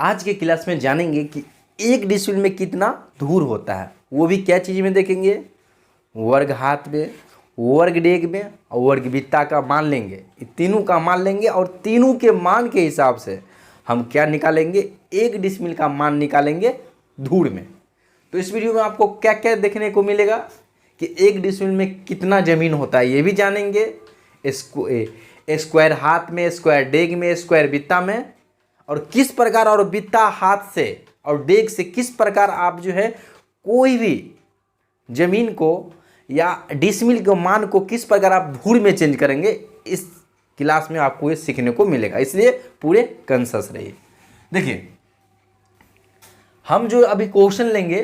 आज के क्लास में जानेंगे कि 1 डिसिमिल में कितना धूर होता है। वो भी क्या चीज़ में देखेंगे, वर्ग हाथ में, वर्ग डेग में और वर्ग बित्ता का मान लेंगे। ये तीनों का मान लेंगे और तीनों के मान के हिसाब से हम क्या निकालेंगे, 1 डिसिमिल का मान निकालेंगे धूर में। तो इस वीडियो में आपको क्या क्या देखने को मिलेगा कि 1 डिसिमिल में कितना ज़मीन होता है, ये भी जानेंगे। स्क्वायर हाथ में, स्क्वायर डेग में, स्क्वायर बित्ता में, और किस प्रकार और बित्ता हाथ से और डेग से किस प्रकार आप जो है कोई भी जमीन को या डिसिमिल के मान को किस प्रकार आप धूर में चेंज करेंगे, इस क्लास में आपको ये सीखने को मिलेगा। इसलिए पूरे कॉन्शियस रहिए। देखिए, हम जो अभी क्वेश्चन लेंगे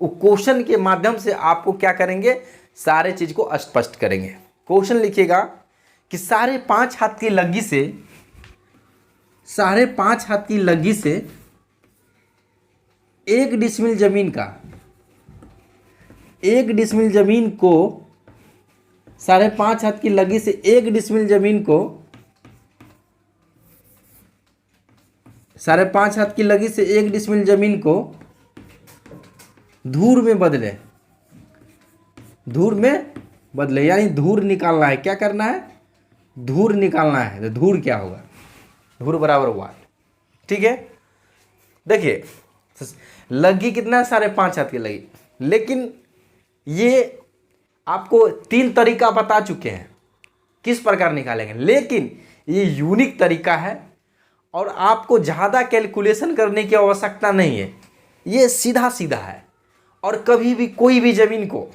वो क्वेश्चन के माध्यम से आपको क्या करेंगे, सारे चीज को स्पष्ट करेंगे। क्वेश्चन लिखिएगा कि 5.5 हाथ की लगी से 5.5 हाथ की लगी से 1 डिसिमिल जमीन का 1 डिसिमिल जमीन को 5.5 हाथ की लगी से 1 डिसिमिल जमीन को 5.5 हाथ की लगी से 1 डिसिमिल जमीन को धूर में बदले, धूर में बदले, यानी धूर निकालना है। क्या करना है, धूर निकालना है। तो धूर क्या होगा, धूर बराबर वाट। ठीक है, देखिए लगी कितना है, 5.5 हाथ की लगी, लेकिन ये आपको 3 तरीका बता चुके हैं किस प्रकार निकालेंगे, लेकिन ये यूनिक तरीका है और आपको ज़्यादा कैलकुलेशन करने की आवश्यकता नहीं है। ये सीधा सीधा है और कभी भी कोई भी ज़मीन को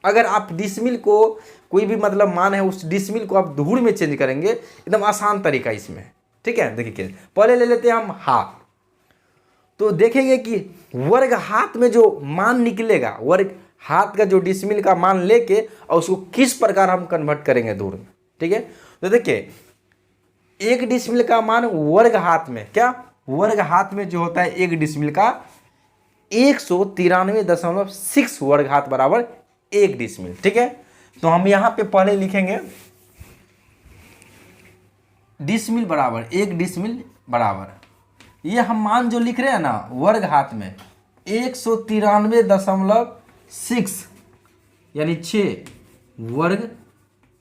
अगर आप डिसिमिल को कोई भी मतलब मान है, उस डिसिमिल को आप धूर में चेंज करेंगे, एकदम आसान तरीका इसमें। ठीक है, देखिए पहले ले लेते हैं हम हाथ। तो देखेंगे कि वर्ग हाथ में जो मान निकलेगा, वर्ग हाथ का जो डिसिमिल का मान लेके और उसको किस प्रकार हम कन्वर्ट करेंगे धूर में। ठीक है, तो देखिए 1 डिसिमिल का मान वर्ग हाथ में, क्या वर्ग हाथ में जो होता है 1 डिसिमिल का 193.6 वर्ग हाथ बराबर 1 डिसिमिल। ठीक है, तो हम यहां पे पहले लिखेंगे डिसिमिल बराबर 1 डिसिमिल बराबर, ये हम मान जो लिख रहे हैं ना वर्ग हाथ में 193.6 यानी 6 वर्ग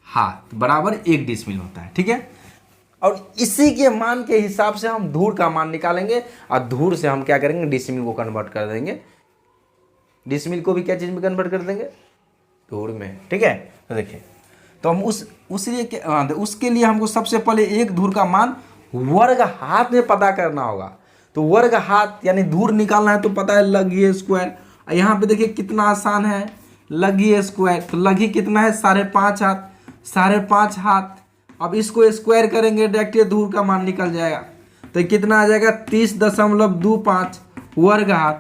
हाथ बराबर 1 डिसिमिल होता है। ठीक है, और इसी के मान के हिसाब से हम धूर का मान निकालेंगे और धूर से हम क्या करेंगे, डिसिमिल को कन्वर्ट कर देंगे। डिसिमिल को भी क्या चीज में कन्वर्ट कर देंगे, धूर में। ठीक है, तो देखिए, तो हम उसके लिए हमको सबसे पहले एक धूर का मान वर्ग हाथ में पता करना होगा। तो वर्ग हाथ यानी धूर निकालना है, तो पता है लगी स्क्वायर। यहाँ पे देखिए कितना आसान है, लगी स्क्वायर। तो लगी कितना है, 5.5 हाथ, 5.5 हाथ। अब इसको स्क्वायर करेंगे, डायरेक्ट धूर का मान निकल जाएगा। तो कितना आ जाएगा, 30.25 वर्ग हाथ,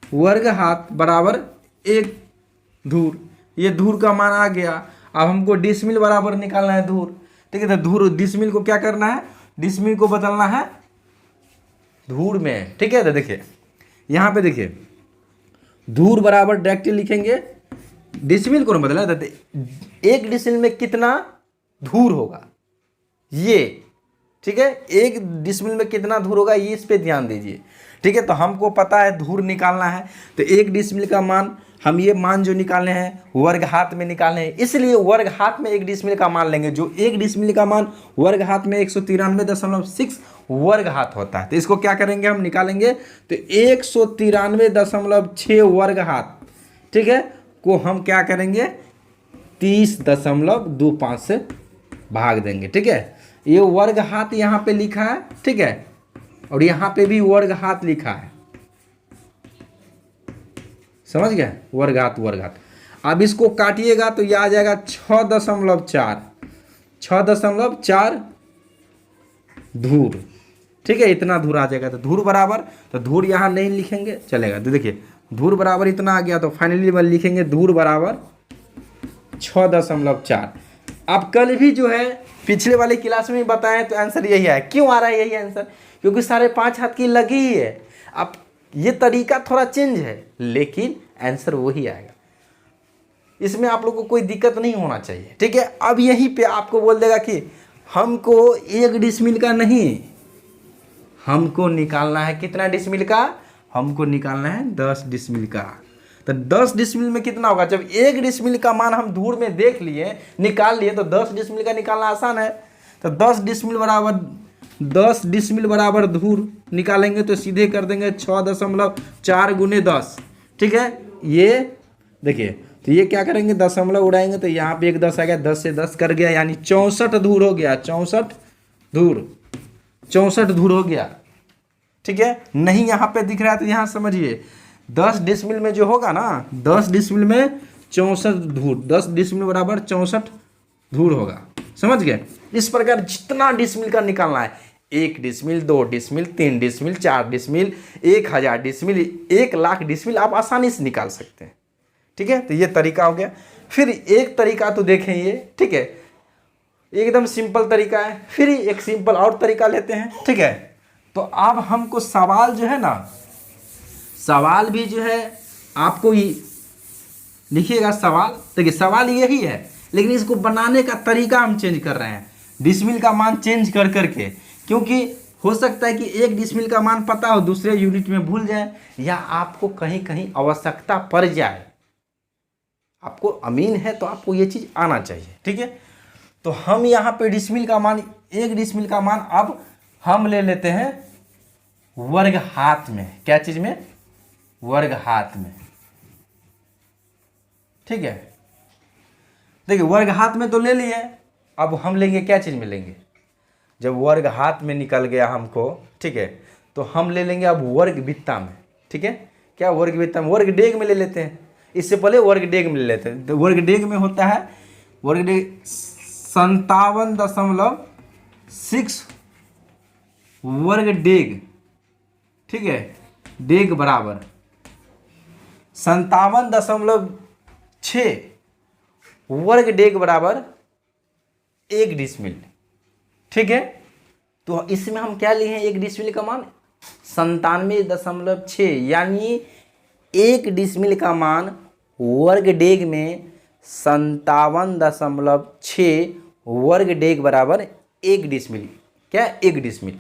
वर्ग हाथ बराबर 1 धूर। ये धूर का मान आ गया। अब हमको डिसिमिल बराबर निकालना है धूर। ठीक है, तो धूर डिसिमिल को क्या करना है, डिसिमिल को बदलना है धूर में। ठीक है, तो देखिए यहाँ पे देखिए धूर बराबर डायरेक्ट लिखेंगे, डिसिमिल को बदलना है। 1 डिसिमिल में कितना धूर होगा ये। ठीक है, 1 डिसिमिल में कितना धूर होगा ये, इस पे ध्यान दीजिए। ठीक है, तो हमको पता है धूर निकालना है, तो 1 डिसिमिल का मान हम ये मान जो निकालने हैं वर्ग हाथ में निकालने हैं, इसलिए वर्ग हाथ में 1 डिसिमिल का मान लेंगे। जो 1 डिसिमिल का मान वर्ग हाथ में 193.6 वर्ग हाथ होता है। तो इसको क्या करेंगे, हम निकालेंगे। तो 193.6 वर्ग हाथ, ठीक है, को हम क्या करेंगे 30.25 से भाग देंगे। ठीक है, ये वर्ग हाथ यहाँ पे लिखा है। ठीक है, और यहाँ पे भी वर्ग हाथ लिखा है, समझ गए, वर्ग हाथ वर्ग हाथ। अब इसको काटिएगा तो यह आ जाएगा 6.4 धूर। ठीक है, इतना धूर आ जाएगा। तो धूर बराबर, तो धूर यहाँ नहीं लिखेंगे चलेगा। तो देखिए धूर बराबर इतना आ गया, तो फाइनली लिखेंगे धूर बराबर 6.4। अब कल भी जो है पिछले वाले क्लास में बताएं तो आंसर यही है। क्यों आ रहा है यही आंसर, क्योंकि 5.5 हाथ की लगी ही है। अब ये तरीका थोड़ा चेंज है, लेकिन आंसर वही आएगा। इसमें आप लोगों को कोई दिक्कत नहीं होना चाहिए। ठीक है, अब यहीं पे आपको बोल देगा कि हमको 1 डिसिमिल का नहीं, हमको निकालना है कितना डिसमिल का, हमको निकालना है 10 डिसमिल का। तो 10 डिसमिल में कितना होगा, जब 1 डिसमिल का मान हम धूर में देख लिए निकाल लिए तो 10 डिसमिल का निकालना आसान है। तो 10 डिसमिल बराबर धूर निकालेंगे तो सीधे कर देंगे 6.4 गुने 10। ठीक है, ये देखिए, तो ये क्या करेंगे, दशमलव उड़ाएंगे तो यहाँ पे एक 10 आ गया, 10 से 10 कर गया, यानी 64 धूर हो गया, 64 धूर हो गया। ठीक है, नहीं यहाँ पे दिख रहा है तो यहाँ समझिए 10 डिसमिल में जो होगा ना, 10 डिसमिल में 64 धूर, 10 डिसमिल बराबर 64 धूर होगा। समझ गए। इस प्रकार जितना डिसमिल का निकालना है, 1 decimal, 2 decimal, 3 decimal, 4 decimal, 1000 decimal, 1,00,000 decimal आप आसानी से निकाल सकते हैं। ठीक है, तो ये तरीका हो गया। फिर एक तरीका तो देखें ये, ठीक है, एकदम सिंपल तरीका है। फिर एक सिंपल और तरीका लेते हैं। ठीक है, तो अब हमको सवाल जो है ना, सवाल भी जो है आपको ही लिखिएगा सवाल। देखिए सवाल यही है, लेकिन इसको बनाने का तरीका हम चेंज कर रहे हैं, डिसमिल का मान चेंज कर करके, क्योंकि हो सकता है कि 1 डिसमिल का मान पता हो, दूसरे यूनिट में भूल जाए, या आपको कहीं कहीं आवश्यकता पड़ जाए। आपको अमीन है तो आपको ये चीज़ आना चाहिए। ठीक है, तो हम यहाँ पे डिसमिल का मान, 1 डिसमिल का मान अब हम ले लेते हैं वर्ग हाथ में। क्या चीज़ में, वर्ग हाथ में। ठीक है, देखिए वर्ग हाथ में तो ले लिए, अब हम लेंगे क्या चीज़ में लेंगे, जब वर्ग हाथ में निकल गया हमको, ठीक है, तो हम ले लेंगे अब वर्ग बित्ता में। ठीक है, क्या वर्ग बित्ता में, वर्ग डेग में ले लेते हैं। इससे पहले वर्ग डेग में ले लेते हैं। तो वर्ग डेग में होता है, वर्ग डेग 57.6 वर्ग डेग। ठीक है, डेग बराबर 57.6 वर्ग डेग बराबर 1 डिसमिल। ठीक है, तो इसमें हम क्या लिए हैं, 1 डिसमिल का मान 97.6, यानी 1 डिसमिल का मान वर्ग डेग में 57.6 वर्ग डेग बराबर 1 डिसमिल। क्या, 1 डिसमिल।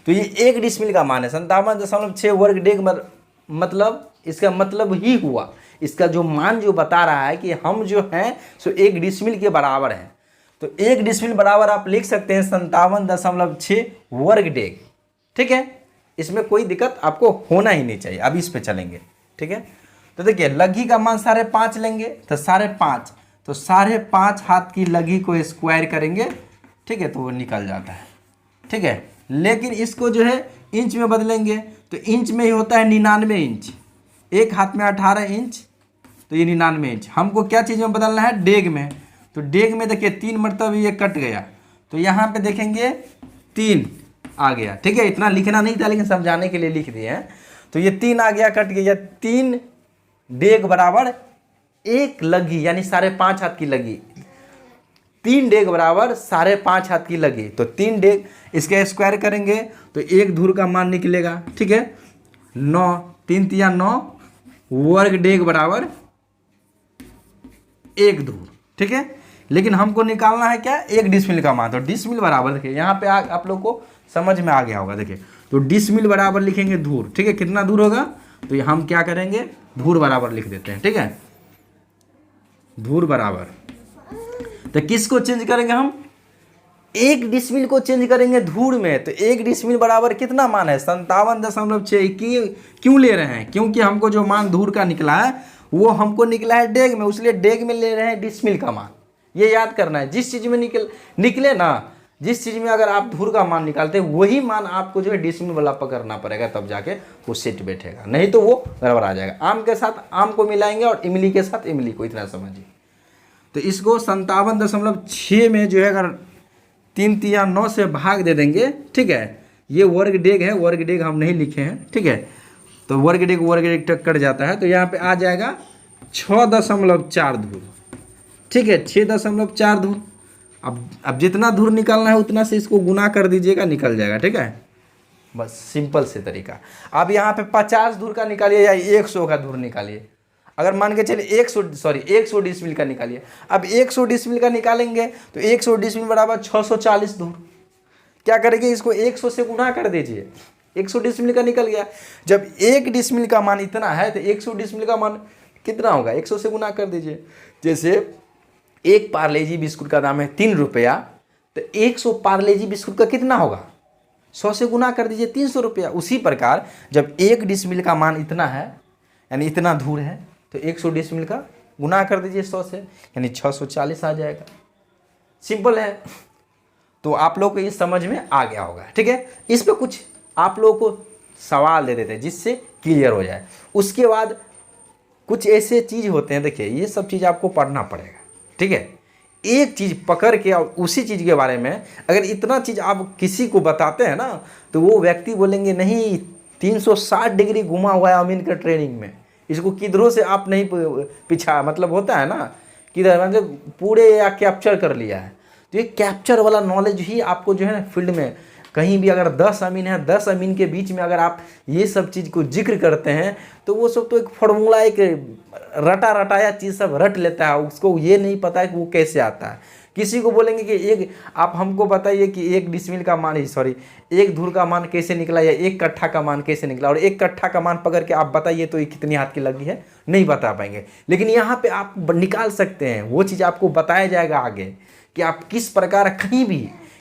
तो ये 1 डिसमिल का मान है 57.6 वर्ग डेग, मतलब इसका मतलब ही हुआ, इसका जो मान जो बता रहा है कि हम जो हैं सो 1 डिसमिल के बराबर हैं। तो 1 डिसमिल बराबर आप लिख सकते हैं 57.6 वर्ग डेग। ठीक है, इसमें कोई दिक्कत आपको होना ही नहीं चाहिए। अब इस पे चलेंगे। ठीक है, तो देखिए लघी का मान 5.5 लेंगे, तो 5.5, तो 5.5 हाथ की लघी को स्क्वायर करेंगे। ठीक है, तो वो निकल जाता है। ठीक है, लेकिन इसको जो है इंच में बदलेंगे, तो इंच में ही होता है 99 इंच। एक हाथ में 18 इंच, तो ये 99 इंच। हमको क्या चीज़ में बदलना है, डेग में। तो डेग में देखिए 3 मरतब ये कट गया, तो यहाँ पे देखेंगे 3 आ गया। ठीक है, इतना लिखना नहीं था लेकिन समझाने के लिए लिख दिए हैं। तो ये 3 आ गया, कट गया। 3 डेग बराबर 1 लघी, यानी 5.5 हाथ की लघी। 3 डेग बराबर 5.5 हाथ की लघी। तो 3 डेग, इसके स्क्वायर करेंगे तो 1 धूर का मान निकलेगा। ठीक है, 9, 3 तिया 9 वर्ग डेग बराबर 1 धूर। ठीक है, लेकिन हमको निकालना है क्या, 1 डिसमिल का मान। तो डिसमिल बराबर देखिए यहाँ पे आप लोग को समझ में आ गया होगा। देखिए तो डिसमिल बराबर लिखेंगे धूर। ठीक है, कितना दूर होगा, तो ये हम क्या करेंगे, धूर बराबर लिख देते हैं। ठीक है, धूर बराबर, तो किसको चेंज करेंगे हम, 1 डिसमिल को चेंज करेंगे धूर में। तो 1 डिसमिल बराबर कितना मान है, 57.6। क्यों ले रहे हैं, क्योंकि हमको जो मान धूर का निकला है वो हमको निकला है डेग में, इसलिए डेग में ले रहे हैं डिसमिल का मान। ये याद करना है, जिस चीज़ में निकले ना, जिस चीज़ में अगर आप धूर का मान निकालते हैं वही मान आपको जो है डिसमिल वाला पकड़ना पड़ेगा, तब जाके वो सेट बैठेगा, नहीं तो वो गड़बड़ा जाएगा। आम के साथ आम को मिलाएंगे और इमली के साथ इमली को, इतना समझिए। तो इसको 57.6 में जो है अगर 3 तिया 9 से भाग दे देंगे। ठीक है, ये वर्ग डेग है, वर्ग डेग हम नहीं लिखे हैं। ठीक है, तो वर्ग डेग कट जाता है, तो यहाँ पे आ जाएगा 6.4 धूर। ठीक है, 6.4 धूर। अब जितना धूर निकालना है उतना से इसको गुना कर दीजिएगा, निकल जाएगा। ठीक है, बस सिंपल से तरीका। अब यहाँ पे 50 धूर का निकालिए या 100 का धूर निकालिए। अगर मान के चलिए 100 डिसमिल का निकालिए। अब 100 डिसमिल का निकालेंगे तो 100 डिसमिल बराबर 640 धूर। क्या करेंगे, इसको 100 से गुना कर दीजिए। 100 डिसमिल का निकल गया। जब 1 डिसमिल का मान इतना है तो 100 डिसमिल का मान कितना होगा, 100 से गुना कर दीजिए। जैसे एक पार्ले-जी बिस्कुट का दाम है 3 रुपया, तो 100 पार्ले-जी बिस्कुट का कितना होगा, 100 से गुना कर दीजिए 300 रुपया। उसी प्रकार जब 1 डिसमिल का मान इतना है, यानी इतना दूर है, तो 100 डिसमिल का गुना कर दीजिए 100 से, यानी 640 आ जाएगा। सिंपल है। तो आप लोग को ये समझ में आ गया होगा, ठीक है। इस पे कुछ आप लोगों को सवाल दे देते हैं जिससे क्लियर हो जाए। उसके बाद कुछ ऐसे चीज़ होते हैं, देखिए ये सब चीज़ आपको पढ़ना पड़ेगा, ठीक है। एक चीज़ पकड़ के और उसी चीज़ के बारे में अगर इतना चीज़ आप किसी को बताते हैं ना, तो वो व्यक्ति बोलेंगे नहीं 360 डिग्री घुमा हुआ है अमीन का ट्रेनिंग में, इसको किधरों से आप नहीं पीछा, मतलब होता है ना किधर, मतलब पूरे या कैप्चर कर लिया है। तो ये कैप्चर वाला नॉलेज ही आपको जो है ना फील्ड में कहीं भी अगर 10 अमीन है, 10 अमीन के बीच में अगर आप ये सब चीज़ को जिक्र करते हैं तो वो सब तो एक फॉर्मूला, एक रटा रटाया चीज़ सब रट लेता है, उसको ये नहीं पता है कि वो कैसे आता है। किसी को बोलेंगे कि एक आप हमको बताइए कि 1 डिसमिल का मान ही सॉरी 1 धूर का मान कैसे निकला या 1 कट्ठा का मान कैसे निकला, और 1 कट्ठा का मान पकड़ के आप बताइए तो ये कितनी हाथ की लगी है, नहीं बता पाएंगे। लेकिन यहाँ पे आप निकाल सकते हैं, वो चीज़ आपको बताया जाएगा आगे कि आप किस प्रकार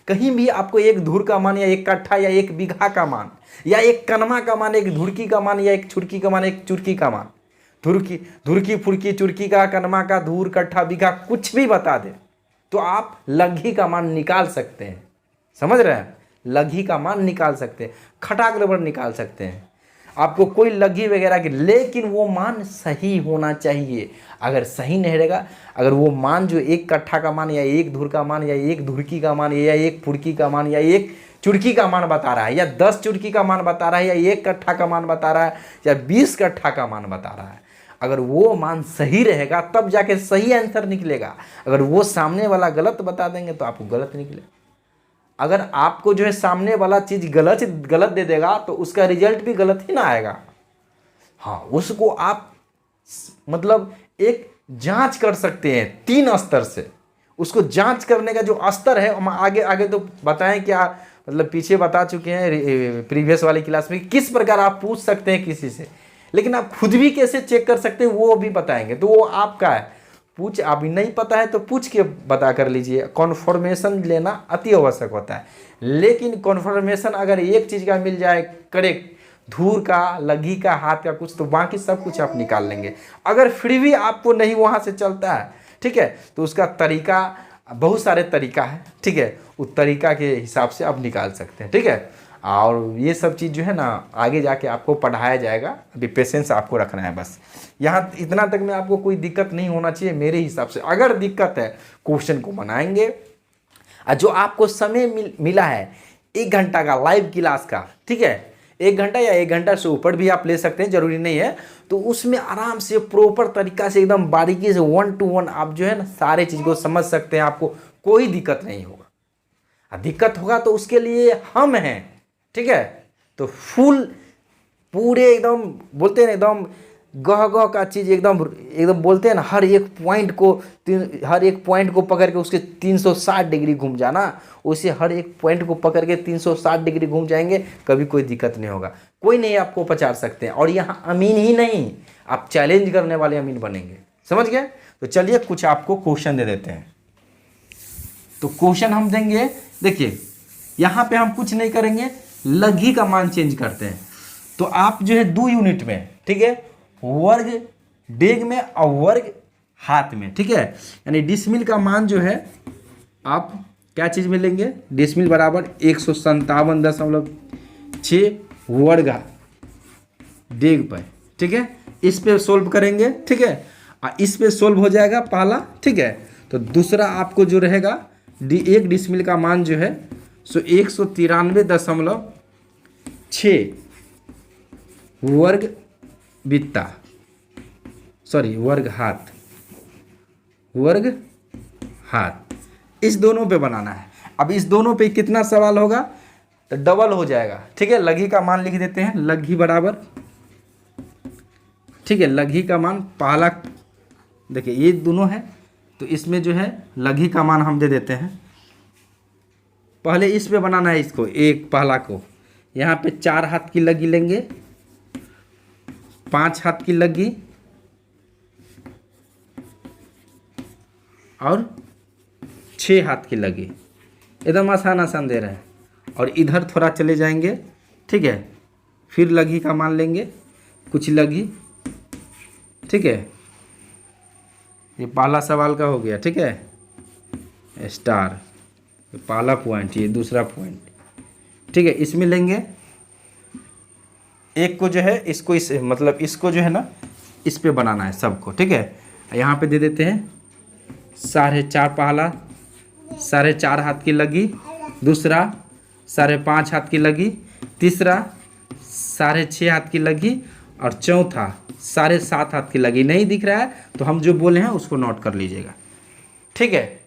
कहीं भी आपको 1 धूर का मान या 1 कट्ठा या 1 बीघा का मान या 1 कनमा का मान, 1 धुरकी का मान या 1 छुरकी का मान, 1 चुरकी का मान, धुरकी फुरकी चुरकी का, कनमा का, धूर, कट्ठा, बीघा कुछ भी बता दे तो आप लघी का मान निकाल सकते हैं। समझ रहे हैं, लघी का मान निकाल सकते हैं, खटाक रबड़ निकाल सकते हैं। आपको कोई लघी वगैरह की, लेकिन वो मान सही होना चाहिए। अगर सही नहीं रहेगा, अगर वो मान जो 1 कट्ठा का मान या 1 धुर का मान या 1 धुरकी का मान या 1 फुरकी का मान या 1 चुरकी का मान बता रहा है या 10 चुरकी का मान बता रहा है या 1 कट्ठा का मान बता रहा है या 20 कट्ठा का मान बता रहा है, अगर वो मान सही रहेगा तब जाके सही आंसर निकलेगा। अगर वो सामने वाला गलत बता देंगे तो आपको गलत निकलेगा। अगर आपको जो है सामने वाला चीज़ गलत दे देगा तो उसका रिजल्ट भी गलत ही ना आएगा। हाँ, उसको आप मतलब एक जांच कर सकते हैं 3 स्तर से। उसको जांच करने का जो स्तर है हम आगे तो बताएं क्या, मतलब पीछे बता चुके हैं प्रीवियस वाली क्लास में किस प्रकार आप पूछ सकते हैं किसी से, लेकिन आप खुद भी कैसे चेक कर सकते हैं वो भी बताएंगे। तो वो आपका है, पूछ अभी नहीं पता है तो पूछ के बता कर लीजिए। कॉन्फर्मेशन लेना अति आवश्यक होता है, लेकिन कॉन्फर्मेशन अगर एक चीज़ का मिल जाए करेक्ट, धूर का, लघी का, हाथ का कुछ, तो बाकी सब कुछ आप निकाल लेंगे। अगर फिर भी आपको नहीं वहाँ से चलता है, ठीक है, तो उसका तरीका, बहुत सारे तरीका है, ठीक है, उस तरीका के हिसाब से आप निकाल सकते हैं, ठीक है। और ये सब चीज़ जो है ना आगे जाके आपको पढ़ाया जाएगा, अभी पेशेंस आपको रखना है बस। यहाँ इतना तक में आपको कोई दिक्कत नहीं होना चाहिए मेरे हिसाब से। अगर दिक्कत है क्वेश्चन को बनाएंगे, और जो आपको समय मिला है 1 घंटा का लाइव क्लास का, ठीक है, 1 घंटा या 1 घंटा से ऊपर भी आप ले सकते हैं, जरूरी नहीं है, तो उसमें आराम से प्रॉपर तरीका से एकदम बारीकी से 1 to 1 आप जो है ना सारे चीज़ को समझ सकते हैं, आपको कोई दिक्कत नहीं होगा। दिक्कत होगा तो उसके लिए हम हैं, ठीक है। तो पूरे एकदम बोलते हैं एकदम गह का चीज़ एकदम बोलते हैं ना, हर एक पॉइंट को पकड़ के उसके 360 डिग्री घूम जाना, उसे हर एक पॉइंट को पकड़ के 360 डिग्री घूम जाएंगे, कभी कोई दिक्कत नहीं होगा, कोई नहीं आपको पछाड़ सकते हैं। और यहाँ अमीन ही नहीं, आप चैलेंज करने वाले अमीन बनेंगे, समझ गए। तो चलिए कुछ आपको क्वेश्चन दे देते हैं। तो क्वेश्चन हम देंगे, देखिए यहाँ पे हम कुछ नहीं करेंगे, लघी का मान चेंज करते हैं। तो आप जो है 2 यूनिट में, ठीक है, वर्ग डेग में और वर्ग हाथ में, ठीक है, यानी डिसमिल का मान जो है आप क्या चीज़ में लेंगे, डिसमिल बराबर 157.6 वर्ग डेग पर, ठीक है। इस पे सोल्व करेंगे, ठीक है, और इस पे सोल्व हो जाएगा पहला, ठीक है। तो दूसरा आपको जो रहेगा 1 डिसमिल का मान जो है सो 193.6 वर्ग बित्ता, सॉरी वर्ग हाथ, इस दोनों पे बनाना है। अब इस दोनों पे कितना सवाल होगा तो डबल हो जाएगा, ठीक है। लघी का मान लिख देते हैं, लघी बराबर, ठीक है, लघी का मान पहला, देखिए ये दोनों है तो इसमें जो है लघी का मान हम दे देते हैं। पहले इस पे बनाना है इसको, एक पहला को यहाँ पे 4 हाथ की लगी लेंगे, 5 हाथ की लगी और 6 हाथ की लगी। एकदम आसान आसान दे रहे हैं। और इधर थोड़ा चले जाएंगे, ठीक है, फिर लगी का मान लेंगे, कुछ लगी, ठीक है। ये पहला सवाल का हो गया, ठीक है, स्टार, ये पहला पॉइंट, ये दूसरा पॉइंट, ठीक है। इसमें लेंगे एक को जो है, इसको इस मतलब इसको जो है ना इस पे बनाना है सबको, ठीक है। यहाँ पे दे देते हैं 4.5 पहला, 4.5 हाथ की लगी, दूसरा 5.5 हाथ की लगी, तीसरा 6.5 हाथ की लगी और चौथा 7.5 हाथ की लगी। नहीं दिख रहा है तो हम जो बोले हैं उसको नोट कर लीजिएगा, ठीक है।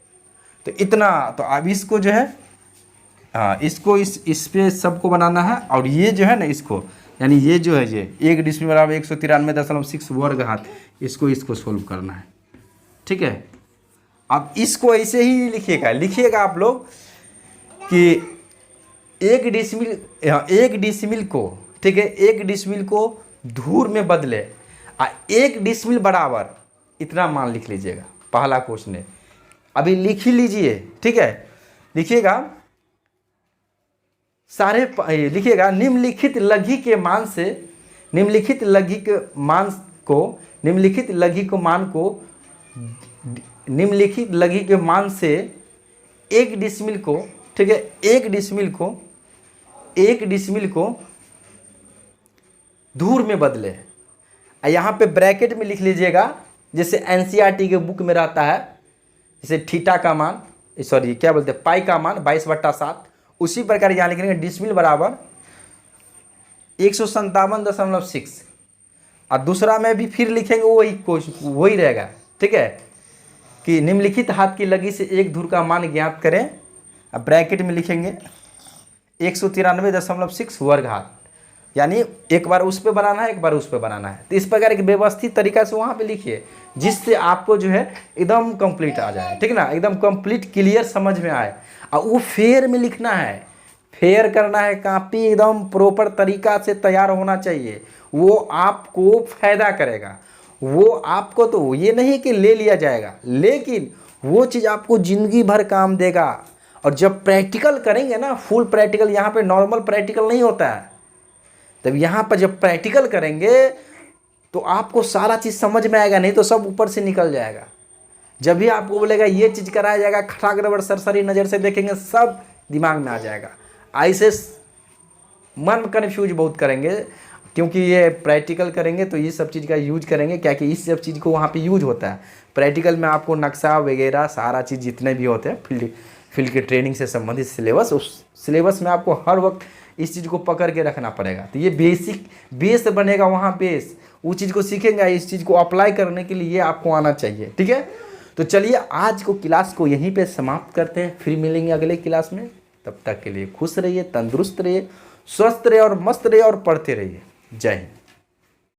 तो इतना, तो अब इसको जो है इसको इस पे सबको बनाना है। और ये जो है ना इसको, यानी ये जो है ये 1 डिसमिल बराबर 193.6 वर्ग हाथ, इसको सोल्व करना है, ठीक है। अब इसको ऐसे ही लिखिएगा आप लोग कि 1 डिसमिल को, ठीक है, 1 डिसमिल को धूर में बदले, 1 डिसमिल बराबर इतना मान लिख लीजिएगा। पहला क्वेश्चन है, अभी लिख ही लीजिए, ठीक है। लिखिएगा लिखिएगा निम्नलिखित लघी के मान से, निम्नलिखित लघी के मान से 1 डिसमिल को, ठीक है, 1 डिसमिल को धूर में बदले। यहाँ पे ब्रैकेट में लिख लीजिएगा, जैसे एनसीईआरटी के बुक में रहता है, जैसे थीटा का मान, सॉरी क्या बोलते हैं, पाई का मान 22/7, उसी प्रकार यहाँ लिखेंगे डिसमिल बराबर 157.6। और दूसरा में भी फिर लिखेंगे वही रहेगा, ठीक है, कि निम्नलिखित हाथ की लगी से 1 धूर का मान ज्ञात करें। अब ब्रैकेट में लिखेंगे 193.6 वर्ग हाथ, यानी एक बार उस पे बनाना है, एक बार उस पे बनाना है। तो इस प्रकार एक व्यवस्थित तरीका से वहाँ पे लिखिए, जिससे आपको जो है एकदम कंप्लीट आ जाए, ठीक है ना, एकदम कंप्लीट क्लियर समझ में आए। और वो फेयर में लिखना है, फेयर करना है, कॉपी एकदम प्रॉपर तरीका से तैयार होना चाहिए। वो आपको फायदा करेगा, वो आपको तो ये नहीं कि ले लिया जाएगा, लेकिन वो चीज़ आपको ज़िंदगी भर काम देगा। और जब प्रैक्टिकल करेंगे ना, फुल प्रैक्टिकल, यहाँ पे नॉर्मल प्रैक्टिकल नहीं होता है, तब यहाँ पर जब प्रैक्टिकल करेंगे तो आपको सारा चीज़ समझ में आएगा, नहीं तो सब ऊपर से निकल जाएगा। जब भी आपको बोलेगा ये चीज़ कराया जाएगा, खटाक रबड़ सरसरी नज़र से देखेंगे, सब दिमाग में आ जाएगा। ऐसे मन कन्फ्यूज बहुत करेंगे, क्योंकि ये प्रैक्टिकल करेंगे तो ये सब चीज़ का यूज करेंगे, क्या कि इस सब चीज़ को वहाँ पे यूज होता है। प्रैक्टिकल में आपको नक्शा वगैरह सारा चीज़ जितने भी होते हैं फील्ड के ट्रेनिंग से संबंधित सिलेबस, उस सिलेबस में आपको हर वक्त इस चीज़ को पकड़ के रखना पड़ेगा। तो ये बेसिक बेस बनेगा, वहाँ बेस वो चीज़ को सीखेंगे, इस चीज़ को अप्लाई करने के लिए आपको आना चाहिए, ठीक है। तो चलिए आज को क्लास को यहीं पे समाप्त करते हैं, फिर मिलेंगे अगले क्लास में। तब तक के लिए खुश रहिए, तंदुरुस्त रहिए, स्वस्थ रहिए और मस्त रहिए और पढ़ते रहिए। जय हिंद।